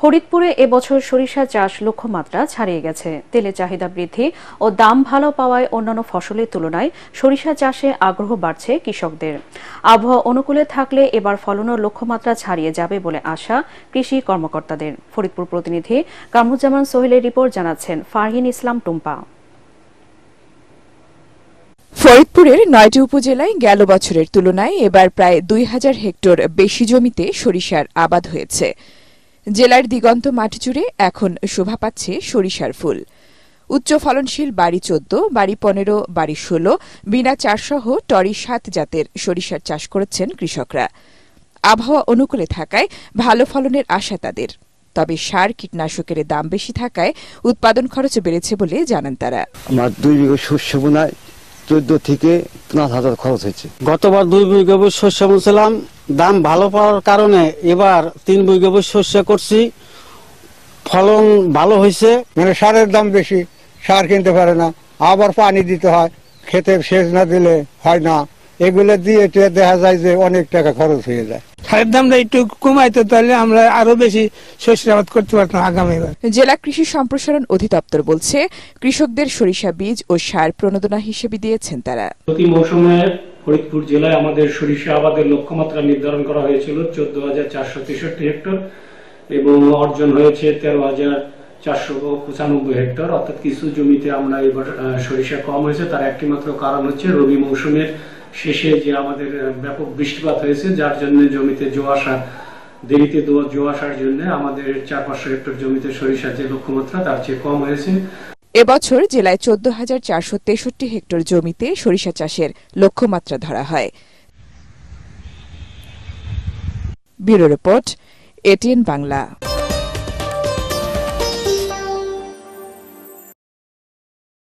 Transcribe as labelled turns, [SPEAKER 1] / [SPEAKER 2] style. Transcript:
[SPEAKER 1] ফরিদপুরে এবছর সরিষা চাষ লক্ষ্যমাত্রা ছাড়িয়ে গেছে। তেলের চাহিদা বৃদ্ধি ও দাম ভালো পাওয়ায় অন্যান্য ফসলের তুলনায় সরিষা চাষে আগ্রহ বাড়ছে কৃষকদের। আবহাওয়া অনুকূলে থাকলে এবার ফলনও লক্ষ্যমাত্রা ছাড়িয়ে যাবে বলে আশা কৃষি কর্মকর্তাদের। ফরিদপুর প্রতিনিধি কামরুজ্জামান সোহেলের রিপোর্ট জানাচ্ছেন ফারহিন ইসলাম টুম্পা।
[SPEAKER 2] ফরিদপুরের ৯টি উপজেলায় গেল বছরের তুলনায় এবার প্রায় ২,০০০ হেক্টর বেশি জমিতে সরিষার আবাদ হয়েছে। জেলার দিগন্ত মাঠ জুড়ে এখন শোভা পাচ্ছে সরিষার ফুল। উচ্চ ফলনশীল বাড়ি ১৪, বাড়ি ১৫, বাড়ি ১৬, বিনা ৪ সহ টরি ৭ জাতের সরিষার চাষ করেছেন কৃষকরা। আবহাওয়া অনুকূলে থাকায় ভালো ফলনের আশা তাদের। তবে সার কীটনাশকের দাম বেশি থাকায় উৎপাদন খরচ বেড়েছে বলে জানান তারা।
[SPEAKER 3] আমার ২ বিঘা শস্য বোনায় ১৪ থেকে ৫০০০ খরচ হয়েছে।
[SPEAKER 4] গতবার ২ বিঘা শস্য বুনছিলাম, দাম ভালো পাওয়ার কারণে এবার ৩ বিঘা শস্য করছি, ফলন ভালো হয়েছে।
[SPEAKER 5] মানে সারের দাম বেশি, সার কিনতে পারে না, আবার পানি দিতে হয়, খেতে সেচ না দিলে হয় না। এগুলো দিয়ে দেখা যায় যে অনেক টাকা খরচ হয়ে যায়।
[SPEAKER 6] সারের দামটা একটু কমাইতো তাহলে আমরা আরো বেশি শস্য আবাদ করতে পারতাম আগামীবার।
[SPEAKER 2] জেলা কৃষি সম্প্রসারণ অধিদপ্তর বলছে, কৃষকদের সরিষা বীজ ও সার প্রণোদনা হিসেবে দিয়েছেন তারা।
[SPEAKER 7] প্রতি মৌসুমে ফরিদপুর জেলায় আমাদের সরিষা আবাদের লক্ষ্যমাত্রা নির্ধারণ করা হয়েছিল ১৪,৪৬৩ হেক্টর এবং অর্জন হয়েছে ১৩,৪৯৫ হেক্টর। অর্থাৎ কিছু জমিতে আমরা এবার সরিষা কম হয়েছে। তার একটি মাত্র কারণ হচ্ছে রবি মৌসুমের শেষে যে আমাদের ব্যাপক বৃষ্টিপাত হয়েছে, যার জন্য জমিতে দেরিতে জো আসার জন্য আমাদের ৪-৫০০ হেক্টর জমিতে সরিষার যে লক্ষ্যমাত্রা তার চেয়ে কম হয়েছে।
[SPEAKER 2] এবছর জেলায় ১৪,৪৬৩ হেক্টর জমিতে সরিষা চাষের লক্ষ্যমাত্রা ধরা হয়। Bureau report, ATN Bangla.